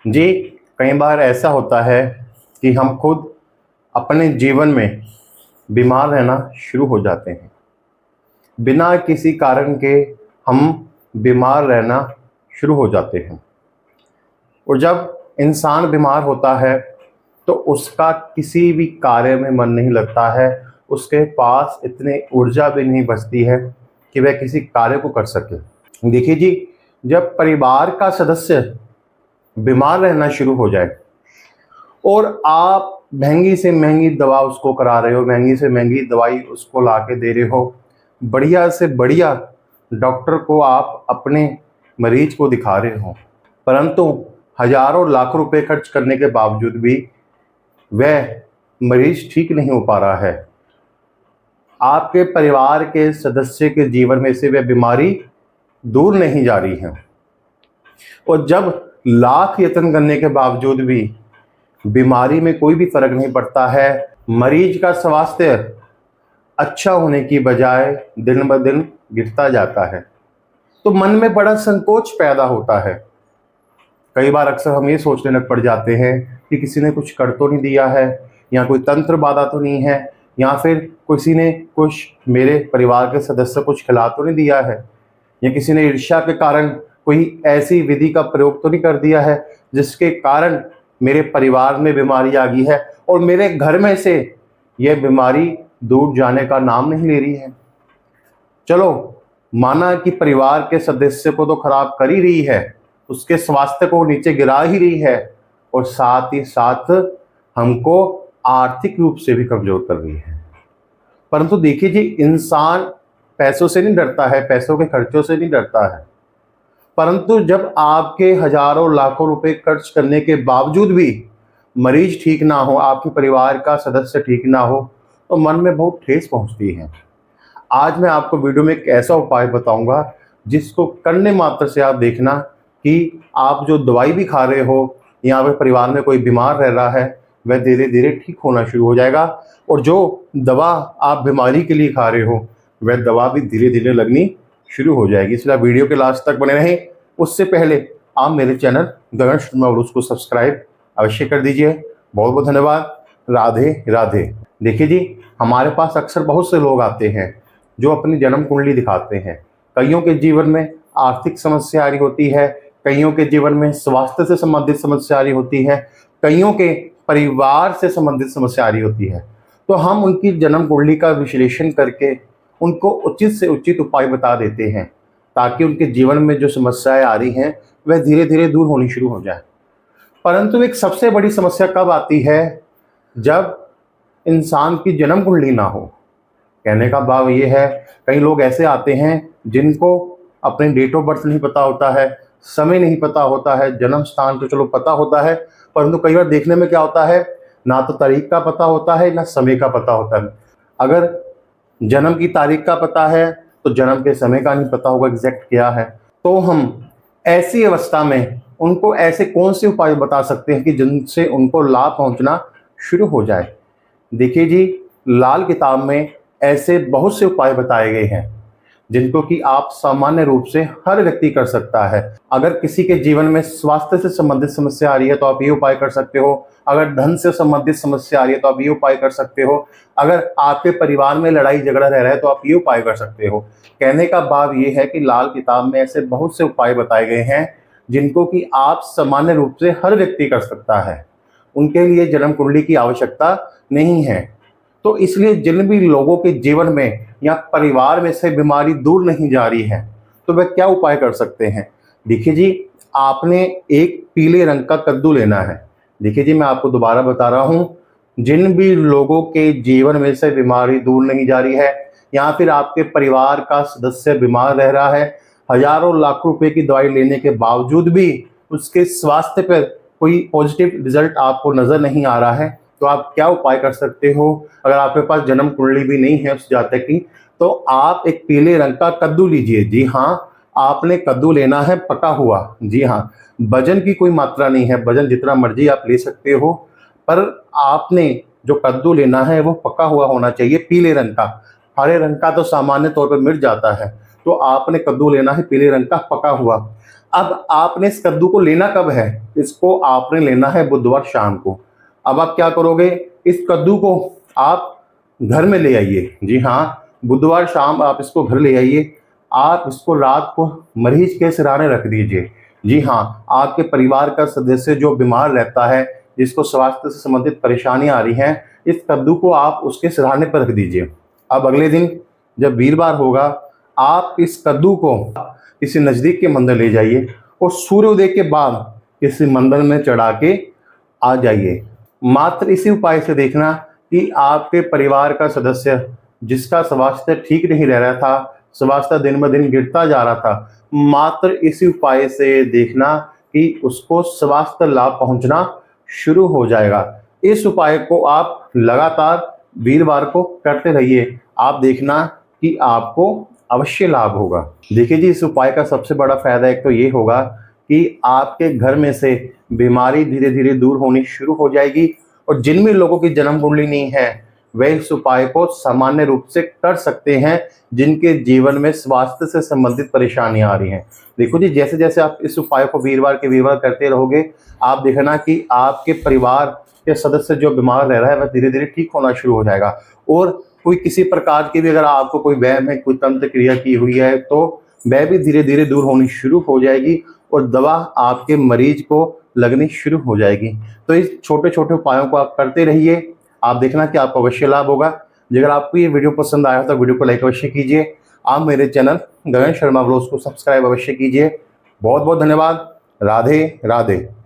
जी, कई बार ऐसा होता है कि हम खुद अपने जीवन में बीमार रहना शुरू हो जाते हैं। बिना किसी कारण के हम बीमार रहना शुरू हो जाते हैं और जब इंसान बीमार होता है तो उसका किसी भी कार्य में मन नहीं लगता है, उसके पास इतनी ऊर्जा भी नहीं बचती है कि वह किसी कार्य को कर सके। देखिए जी, जब परिवार का सदस्य बीमार रहना शुरू हो जाए और आप महंगी से महंगी दवा उसको करा रहे हो, महंगी से महंगी दवाई उसको ला के दे रहे हो, बढ़िया से बढ़िया डॉक्टर को आप अपने मरीज को दिखा रहे हो, परंतु हजारों लाखों रुपए खर्च करने के बावजूद भी वह मरीज ठीक नहीं हो पा रहा है। आपके परिवार के सदस्य के जीवन में से वह बीमारी दूर नहीं जा रही है और जब लाख यत्न करने के बावजूद भी बीमारी में कोई भी फर्क नहीं पड़ता है, मरीज का स्वास्थ्य अच्छा होने की बजाय दिन ब दिन गिरता जाता है, तो मन में बड़ा संकोच पैदा होता है। कई बार अक्सर हम ये सोचने लग पड़ जाते हैं कि किसी ने कुछ कर तो नहीं दिया है, या कोई तंत्र बाधा तो नहीं है, या फिर किसी ने कुछ मेरे परिवार के सदस्य कुछ खिला तो नहीं दिया है, या किसी ने ईर्ष्या के कारण कोई ऐसी विधि का प्रयोग तो नहीं कर दिया है जिसके कारण मेरे परिवार में बीमारी आ गई है और मेरे घर में से यह बीमारी दूर जाने का नाम नहीं ले रही है। चलो, माना कि परिवार के सदस्य को तो खराब कर ही रही है, उसके स्वास्थ्य को नीचे गिरा ही रही है और साथ ही साथ हमको आर्थिक रूप से भी कमजोर कर रही है। परंतु देखिए जी, इंसान पैसों से नहीं डरता है, पैसों के खर्चों से नहीं डरता है, परंतु जब आपके हजारों लाखों रुपए खर्च करने के बावजूद भी मरीज ठीक ना हो, आपके परिवार का सदस्य ठीक ना हो, तो मन में बहुत ठेस पहुंचती है। आज मैं आपको वीडियो में एक ऐसा उपाय बताऊंगा जिसको करने मात्र से आप देखना कि आप जो दवाई भी खा रहे हो या फिर परिवार में कोई बीमार रह रहा है, वह धीरे धीरे ठीक होना शुरू हो जाएगा और जो दवा आप बीमारी के लिए खा रहे हो वह दवा भी धीरे धीरे लगनी शुरू हो जाएगी। इसलिए आप वीडियो के लास्ट तक बने रहें। उससे पहले आप मेरे चैनल गगन शर्मा उसको सब्सक्राइब अवश्य कर दीजिए। बहुत बहुत धन्यवाद। राधे राधे। देखिए जी, हमारे पास अक्सर बहुत से लोग आते हैं जो अपनी जन्म कुंडली दिखाते हैं। कईयों के जीवन में आर्थिक समस्या आ रही होती है, कईयों के जीवन में स्वास्थ्य से संबंधित समस्या आ रही होती है, कईयों के परिवार से संबंधित समस्या आ रही होती है। तो हम उनकी जन्म कुंडली का विश्लेषण करके उनको उचित से उचित उपाय बता देते हैं ताकि उनके जीवन में जो समस्याएं आ रही हैं वह धीरे धीरे दूर होनी शुरू हो जाए। परंतु एक सबसे बड़ी समस्या कब आती है? जब इंसान की जन्म कुंडली ना हो। कहने का भाव ये है, कई लोग ऐसे आते हैं जिनको अपने डेट ऑफ बर्थ नहीं पता होता है, समय नहीं पता होता है, जन्म स्थान तो चलो पता होता है, परंतु कई बार देखने में क्या होता है, ना तो तारीख का पता होता है ना समय का पता होता है। अगर जन्म की तारीख का पता है तो जन्म के समय का नहीं पता होगा एग्जैक्ट क्या है। तो हम ऐसी अवस्था में उनको ऐसे कौन से उपाय बता सकते हैं कि जिनसे उनको लाभ पहुंचना शुरू हो जाए। देखिए जी, लाल किताब में ऐसे बहुत से उपाय बताए गए हैं जिनको कि आप सामान्य रूप से हर व्यक्ति कर सकता है। अगर किसी के जीवन में स्वास्थ्य से संबंधित समस्या आ रही है तो आप ये उपाय कर सकते हो। अगर धन से संबंधित समस्या आ रही है तो आप ये उपाय कर सकते हो। अगर आपके परिवार में लड़ाई झगड़ा रह रहा है तो आप ये उपाय कर सकते हो। कहने का भाव ये है कि लाल किताब में ऐसे बहुत से उपाय बताए गए हैं जिनको कि आप सामान्य रूप से हर व्यक्ति कर सकता है। उनके लिए जन्म कुंडली की आवश्यकता नहीं है। तो इसलिए जिन भी लोगों के जीवन में या परिवार में से बीमारी दूर नहीं जा रही है तो वह क्या उपाय कर सकते हैं। देखिए जी, आपने एक पीले रंग का कद्दू लेना है। देखिए जी, मैं आपको दोबारा बता रहा हूँ, जिन भी लोगों के जीवन में से बीमारी दूर नहीं जा रही है या फिर आपके परिवार का सदस्य बीमार रह रहा है, हजारों लाखों रुपए की दवाई लेने के बावजूद भी उसके स्वास्थ्य पर कोई पॉजिटिव रिजल्ट आपको नजर नहीं आ रहा है, तो आप क्या उपाय कर सकते हो। अगर आपके पास जन्म कुंडली भी नहीं है उस जातक की, तो आप एक पीले रंग का कद्दू लीजिए। जी हाँ, आपने कद्दू लेना है पका हुआ। जी हाँ, वजन की कोई मात्रा नहीं है, वजन जितना मर्जी आप ले सकते हो, पर आपने जो कद्दू लेना है वो पका हुआ होना चाहिए, पीले रंग का। हरे रंग का तो सामान्य तौर पर मिट जाता है, तो आपने कद्दू लेना है पीले रंग का पका हुआ। अब आपने इस कद्दू को लेना कब है? इसको आपने लेना है बुधवार शाम को। अब आप क्या करोगे, इस कद्दू को आप घर में ले आइए। जी हाँ, बुधवार शाम आप इसको घर ले आइए। आप इसको रात को मरीज के सिरहाने रख दीजिए। जी हाँ, आपके परिवार का सदस्य जो बीमार रहता है, जिसको स्वास्थ्य से संबंधित परेशानियां आ रही हैं, इस कद्दू को आप उसके सिरहाने पर रख दीजिए। अब अगले दिन जब वीरवार होगा, आप इस कद्दू को किसी नज़दीक के मंदिर ले जाइए और सूर्योदय के बाद किसी मंदिर में चढ़ा के आ जाइए। मात्र इसी उपाय से देखना कि आपके परिवार का सदस्य जिसका स्वास्थ्य ठीक नहीं रह रहा था, स्वास्थ्य दिन ब दिन गिरता जा रहा था, मात्र इसी उपाय से देखना कि उसको स्वास्थ्य लाभ पहुंचना शुरू हो जाएगा। इस उपाय को आप लगातार वीरवार को करते रहिए, आप देखना कि आपको अवश्य लाभ होगा। देखिए जी, इस उपाय का सबसे बड़ा फायदा एक तो ये होगा कि आपके घर में से बीमारी धीरे धीरे दूर होनी शुरू हो जाएगी, और जिन भी लोगों की जन्म कुंडली नहीं है वे इस उपाय को सामान्य रूप से कर सकते हैं, जिनके जीवन में स्वास्थ्य से संबंधित परेशानियां आ रही हैं। देखो जी, जैसे जैसे आप इस उपाय को वीरवार के वीरवार करते रहोगे, आप देखना कि आपके परिवार के सदस्य जो बीमार रह रहा है वह धीरे धीरे ठीक होना शुरू हो जाएगा। और कोई किसी प्रकार की भी अगर आपको कोई वहम है, कोई तंत्र क्रिया की हुई है, तो वह भी धीरे धीरे दूर होनी शुरू हो जाएगी और दवा आपके मरीज को लगनी शुरू हो जाएगी। तो इस छोटे छोटे उपायों को आप करते रहिए, आप देखना कि आपको अवश्य लाभ होगा। अगर आपको ये वीडियो पसंद आया तो वीडियो को लाइक अवश्य कीजिए। आप मेरे चैनल गगन शर्मा व्लॉग्स को सब्सक्राइब अवश्य कीजिए। बहुत बहुत धन्यवाद। राधे राधे।